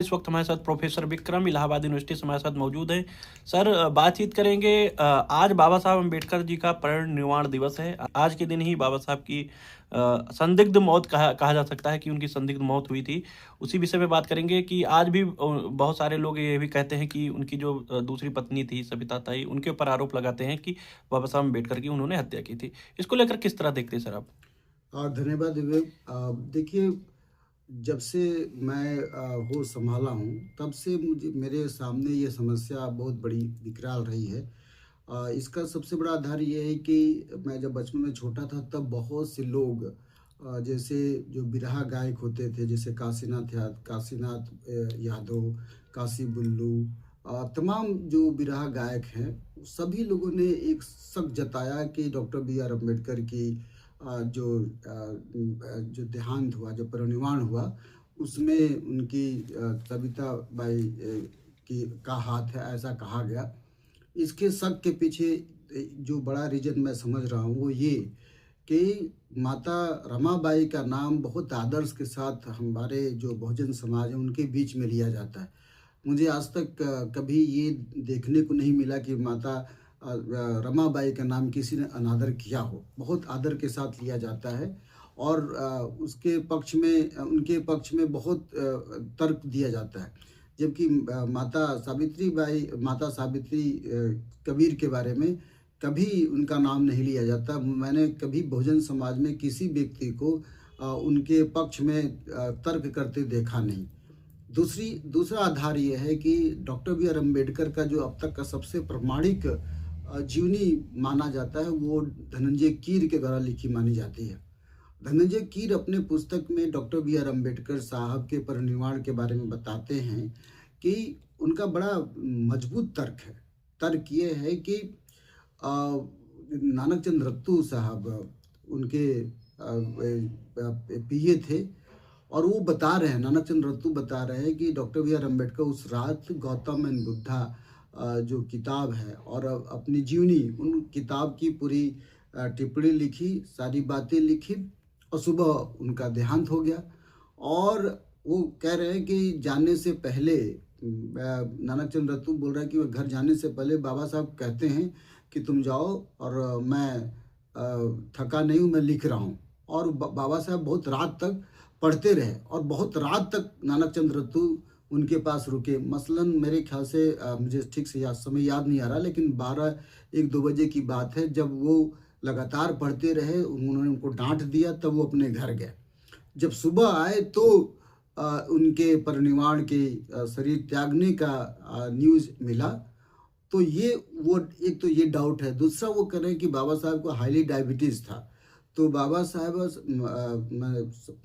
इस वक्त हमारे साथ प्रोफेसर विक्रम इलाहाबाद यूनिवर्सिटी से हमारे साथ मौजूद हैं। सर, बातचीत करेंगे। आज बाबा साहब अम्बेडकर जी का परिनिर्वाण दिवस है। आज के दिन ही बाबा साहब की संदिग्ध मौत कहा जा सकता है कि उनकी संदिग्ध मौत हुई थी। उसी विषय में बात करेंगे कि आज भी बहुत सारे लोग ये भी कहते हैं कि उनकी जो दूसरी पत्नी थी सविता ताई, उनके ऊपर आरोप लगाते हैं कि बाबा साहब अम्बेडकर की उन्होंने हत्या की थी। इसको लेकर किस तरह देखते हैं सर आप? धन्यवाद विवेक। देखिए, जब से मैं होश संभाला हूँ, तब से मुझे मेरे सामने ये समस्या बहुत बड़ी विकराल रही है। इसका सबसे बड़ा आधार ये है कि मैं जब बचपन में छोटा था, तब बहुत से लोग जैसे जो बिरहा गायक होते थे, जैसे काशीनाथ यादव, काशी बुल्लू, तमाम जो बिरहा गायक हैं, सभी लोगों ने एक शक जताया कि डॉक्टर बी आर अम्बेडकर की जो देहांत हुआ, जो परिनिर्वाण हुआ, उसमें उनकी सविता बाई का हाथ है, ऐसा कहा गया। इसके शक के पीछे जो बड़ा रीज़न मैं समझ रहा हूँ वो ये कि माता रमाबाई का नाम बहुत आदर्श के साथ हमारे जो बहुजन समाज है उनके बीच में लिया जाता है। मुझे आज तक कभी ये देखने को नहीं मिला कि माता रमाबाई का नाम किसी ने अनादर किया हो। बहुत आदर के साथ लिया जाता है और उसके पक्ष में उनके पक्ष में बहुत तर्क दिया जाता है। जबकि माता सावित्री कबीर के बारे में कभी उनका नाम नहीं लिया जाता। मैंने कभी बहुजन समाज में किसी व्यक्ति को उनके पक्ष में तर्क करते देखा नहीं। दूसरा आधार ये है कि डॉक्टर बी आर अम्बेडकर का जो अब तक का सबसे प्रामाणिक जीवनी माना जाता है, वो धनंजय कीर के द्वारा लिखी मानी जाती है। धनंजय कीर अपने पुस्तक में डॉक्टर बी आर अम्बेडकर साहब के परिनिर्वाण के बारे में बताते हैं कि उनका बड़ा मजबूत तर्क है। तर्क ये है कि नानक चंद रत्तू साहब उनके पीए थे और वो बता रहे हैं, नानक चंद रत्तू बता रहे हैं कि डॉक्टर बी आर अम्बेडकर उस रात गौतम एंड बुद्धा जो किताब है और अपनी जीवनी, उन किताब की पूरी टिप्पणी लिखी, सारी बातें लिखी और सुबह उनका देहांत हो गया। और वो कह रहे हैं कि जाने से पहले नानक चंद रत्तू बोल रहा है कि वो घर जाने से पहले बाबा साहब कहते हैं कि तुम जाओ और मैं थका नहीं हूँ, मैं लिख रहा हूँ। और बाबा साहब बहुत रात तक पढ़ते रहे और बहुत रात तक नानक चंद रत्तू उनके पास रुके। मसलन मेरे ख्याल से मुझे ठीक से समय याद नहीं आ रहा, लेकिन 12-1-2 बजे की बात है, जब वो लगातार पढ़ते रहे, उन्होंने उनको डांट दिया, तब वो अपने घर गए। जब सुबह आए तो उनके परिनिर्वाण के शरीर त्यागने का न्यूज़ मिला। तो ये वो एक तो ये डाउट है। दूसरा वो कह रहे हैं कि बाबा साहब को हाईली डायबिटीज़ था, तो बाबा साहब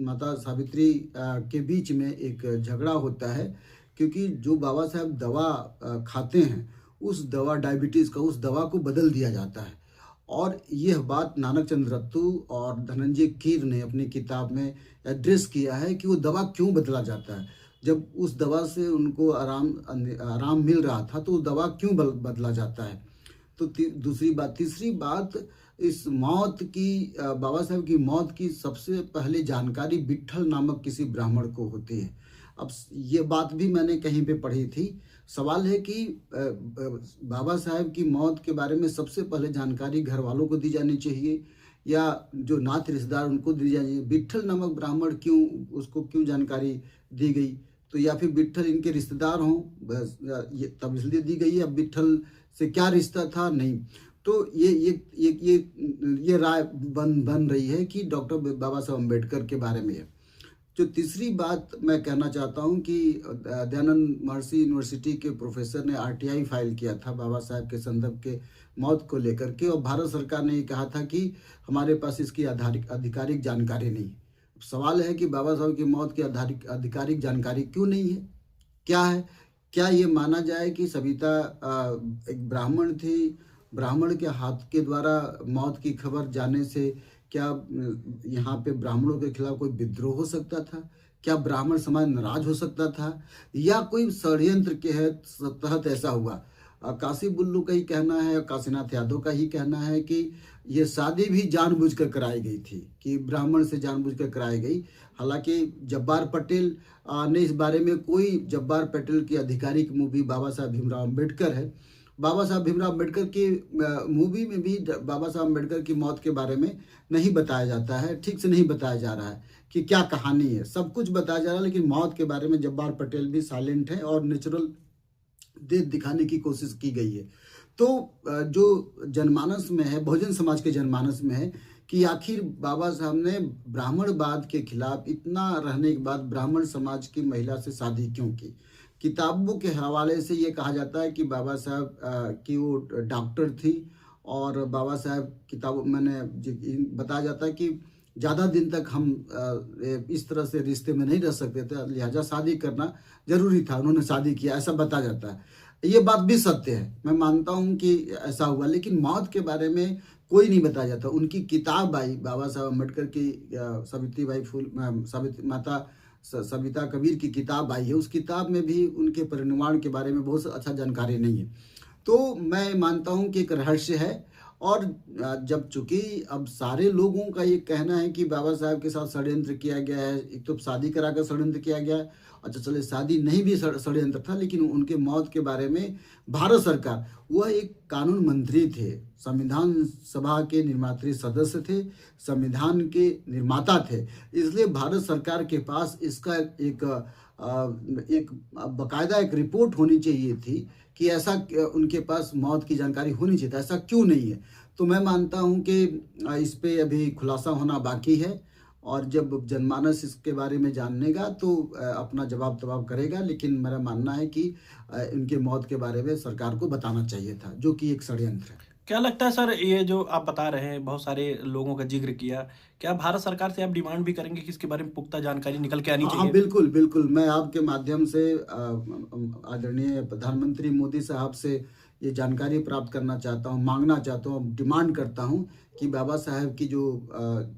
माता सावित्री के बीच में एक झगड़ा होता है, क्योंकि जो बाबा साहब दवा खाते हैं, उस दवा डायबिटीज़ का, उस दवा को बदल दिया जाता है। और यह बात नानक चंद रत्तू और धनंजय कीर ने अपनी किताब में एड्रेस किया है कि वो दवा क्यों बदला जाता है। जब उस दवा से उनको आराम मिल रहा था, तो दवा क्यों बदला जाता है। तो तीसरी बात, इस मौत की, बाबा साहब की मौत की सबसे पहले जानकारी विट्ठल नामक किसी ब्राह्मण को होती है। अब ये बात भी मैंने कहीं पे पढ़ी थी। सवाल है कि बाबा साहब की मौत के बारे में सबसे पहले जानकारी घर वालों को दी जानी चाहिए या जो नात रिश्तेदार उनको दी जानी चाहिए। विट्ठल नामक ब्राह्मण उसको क्यों जानकारी दी गई? तो या फिर विट्ठल इनके रिश्तेदार हों, बस ये तब इसलिए दी गई है। अब विट्ठल से क्या रिश्ता था, नहीं। तो ये राय बन रही है कि डॉक्टर बाबा साहब अम्बेडकर के बारे में है। जो तीसरी बात मैं कहना चाहता हूँ कि दयानंद महर्षि यूनिवर्सिटी के प्रोफेसर ने आरटीआई फाइल किया था बाबा साहब के संदर्भ के मौत को लेकर के, और भारत सरकार ने ये कहा था कि हमारे पास इसकी आधिकारिक जानकारी नहीं। सवाल है कि बाबा साहब की मौत की आधिकारिक जानकारी क्यों नहीं है, क्या है? क्या ये माना जाए कि सविता एक ब्राह्मण थी, ब्राह्मण के हाथ के द्वारा मौत की खबर जाने से क्या यहाँ पे ब्राह्मणों के खिलाफ कोई विद्रोह हो सकता था? क्या ब्राह्मण समाज नाराज हो सकता था, या कोई षड्यंत्र के तहत ऐसा हुआ? काशी बुल्लू का ही कहना है और काशीनाथ यादव का ही कहना है कि ये शादी भी जानबूझकर कराई गई थी, कि ब्राह्मण से जानबूझकर कराई गई। हालांकि जब्बार पटेल ने इस बारे में कोई, जब्बार पटेल की आधिकारिक मूवी बाबा साहब भीमराव अम्बेडकर है। बाबा साहब भीमराव अम्बेडकर की मूवी में भी बाबा साहब अम्बेडकर की मौत के बारे में नहीं बताया जाता है, ठीक से नहीं बताया जा रहा है कि क्या कहानी है। सब कुछ बताया जा रहा है, लेकिन मौत के बारे में जब्बार पटेल भी साइलेंट है और नेचुरल डेथ दिखाने की कोशिश की गई है। तो जो जनमानस में है, बहुजन समाज के जनमानस में है कि आखिर बाबा साहब ने ब्राह्मणवाद के खिलाफ इतना रहने के बाद ब्राह्मण समाज की महिला से शादी क्यों की। किताबों के हवाले से ये कहा जाता है कि बाबा साहब की वो डॉक्टर थी, और बाबा साहब किताबों मैंने बताया जाता है कि ज़्यादा दिन तक हम इस तरह से रिश्ते में नहीं रह सकते थे, लिहाजा शादी करना जरूरी था, उन्होंने शादी किया, ऐसा बताया जाता है। ये बात भी सत्य है, मैं मानता हूँ कि ऐसा हुआ, लेकिन मौत के बारे में कोई नहीं बताया जाता। उनकी किताब आई, बाबा साहब अम्बेडकर की सावित्रीबाई माता सविता कबीर की किताब आई है, उस किताब में भी उनके परिनिर्वाण के बारे में बहुत अच्छा जानकारी नहीं है। तो मैं मानता हूँ कि एक रहस्य है, और जब चूंकि अब सारे लोगों का ये कहना है कि बाबा साहब के साथ षड्यंत्र किया गया है, एक तो शादी कराकर षड्यंत्र किया गया है, अच्छा चले शादी नहीं भी षड्यंत्र था, लेकिन उनके मौत के बारे में भारत सरकार, वह एक कानून मंत्री थे, संविधान सभा के निर्मात्री सदस्य थे, संविधान के निर्माता थे, इसलिए भारत सरकार के पास इसका एक बाकायदा एक रिपोर्ट होनी चाहिए थी कि ऐसा उनके पास मौत की जानकारी होनी चाहिए था, ऐसा क्यों नहीं है। तो मैं मानता हूं कि इस पे अभी खुलासा होना बाकी है, और जब जनमानस इसके बारे में जानेगा तो अपना जवाब तवाब करेगा, लेकिन मेरा मानना है कि इनके मौत के बारे में सरकार को बताना चाहिए था, जो कि एक षड्यंत्र है। क्या लगता है सर, ये जो आप बता रहे हैं, बहुत सारे लोगों का जिक्र किया, क्या भारत सरकार से आप डिमांड भी करेंगे कि इसके बारे में पुख्ता जानकारी निकल के आनी हाँ चाहिए? बिल्कुल बिल्कुल, मैं आपके माध्यम से आदरणीय प्रधानमंत्री मोदी साहब से ये जानकारी प्राप्त करना चाहता हूँ, मांगना चाहता हूँ, डिमांड करता हूँ कि बाबा साहब की जो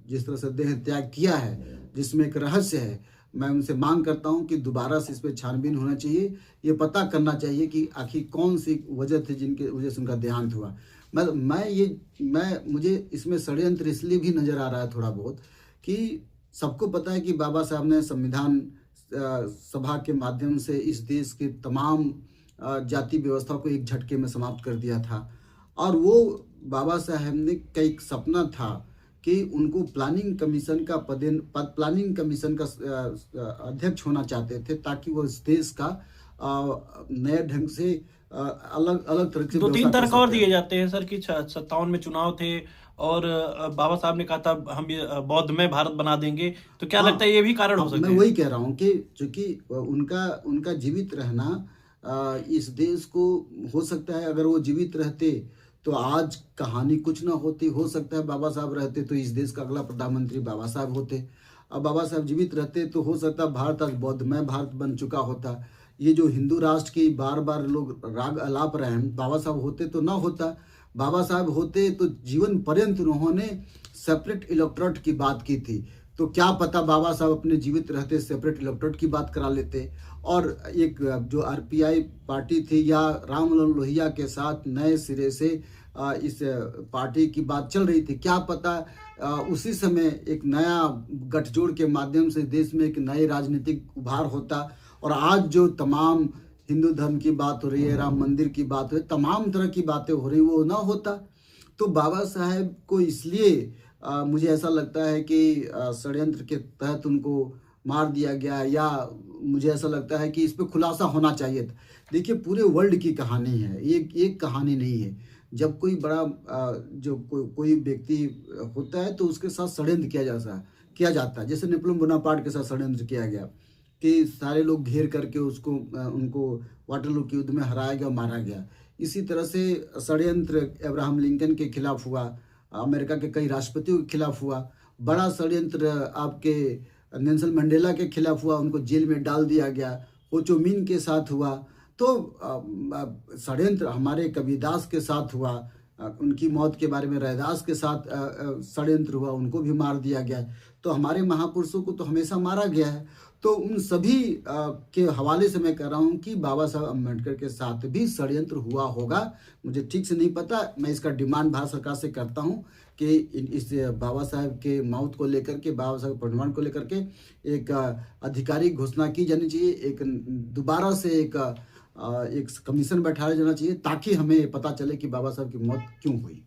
जिस तरह से देह त्याग किया है, जिसमें एक रहस्य है, मैं उनसे मांग करता हूं कि दोबारा से इस पर छानबीन होना चाहिए, ये पता करना चाहिए कि आखिर कौन सी वजह थी जिनके वजह से उनका देहांत हुआ। मुझे इसमें षड्यंत्र इसलिए भी नजर आ रहा है थोड़ा बहुत, कि सबको पता है कि बाबा साहब ने संविधान सभा के माध्यम से इस देश के तमाम जाति व्यवस्था को एक झटके में समाप्त कर दिया था, और वो बाबा साहब ने कई सपना था कि उनको प्लानिंग कमीशन का प्लानिंग कमीशन का अध्यक्ष होना चाहते थे, ताकि वो इस देश का नए ढंग से अलग अलग तरह से 2-3 तर्क और दिए जाते हैं सर कि 57 में चुनाव थे, और बाबा साहब ने कहा था हम ये बौद्धमय भारत बना देंगे, तो क्या लगता है ये भी कारण हो सकता है? मैं वही कह रहा हूँ कि चूंकि उनका जीवित रहना इस देश को, हो सकता है अगर वो जीवित रहते तो आज कहानी कुछ ना होती, हो सकता है बाबा साहब रहते तो इस देश का अगला प्रधानमंत्री बाबा साहब होते। अब बाबा साहब जीवित रहते तो हो सकता है भारत आज बौद्धमय भारत बन चुका होता। ये जो हिंदू राष्ट्र की बार बार लोग राग अलाप रहे हैं, बाबा साहब होते तो ना होता। बाबा साहब होते तो जीवन पर्यंत उन्होंने सेपरेट इलेक्टोरेट की बात की थी, तो क्या पता बाबा साहब अपने जीवित रहते सेपरेट इलेक्टोरेट की बात करा लेते, और एक जो आरपीआई पार्टी थी या रामलाल लोहिया के साथ नए सिरे से इस पार्टी की बात चल रही थी, क्या पता उसी समय एक नया गठजोड़ के माध्यम से देश में एक नए राजनीतिक उभार होता, और आज जो तमाम हिंदू धर्म की बात हो रही है, राम मंदिर की बात हो रही है, तमाम तरह की बातें हो रही, वो ना होता। तो बाबा साहब को इसलिए मुझे ऐसा लगता है कि षड्यंत्र के तहत उनको मार दिया गया, या मुझे ऐसा लगता है कि इस पे खुलासा होना चाहिए था। देखिए पूरे वर्ल्ड की कहानी है, एक कहानी नहीं है। जब कोई बड़ा जो कोई व्यक्ति होता है तो उसके साथ षड्यंत्र किया जाता है, जैसे नेपोलियन बोनापार्ट के साथ षड्यंत्र किया गया कि सारे लोग घेर करके उनको वाटरलू के युद्ध में हराया गया, मारा गया। इसी तरह से षड्यंत्र अब्राहम लिंकन के खिलाफ हुआ, अमेरिका के कई राष्ट्रपतियों के खिलाफ हुआ, बड़ा षड्यंत्र आपके नेल्सन मंडेला के खिलाफ हुआ, उनको जेल में डाल दिया गया, हो ची मिन्ह के साथ हुआ। तो षड्यंत्र हमारे कबीरदास के साथ हुआ, उनकी मौत के बारे में रैदास के साथ षड्यंत्र हुआ, उनको भी मार दिया गया। तो हमारे महापुरुषों को तो हमेशा मारा गया है। तो उन सभी के हवाले से मैं कह रहा हूँ कि बाबा साहब अम्बेडकर के साथ भी षड्यंत्र हुआ होगा। मुझे ठीक से नहीं पता, मैं इसका डिमांड भारत सरकार से करता हूँ कि इस बाबा साहब के मौत को लेकर के, बाबा साहब के परिनिर्वाण को लेकर के एक आधिकारिक घोषणा की जानी चाहिए। एक दोबारा से एक कमीशन बैठाया जाना चाहिए ताकि हमें पता चले कि बाबा साहब की मौत क्यों हुई।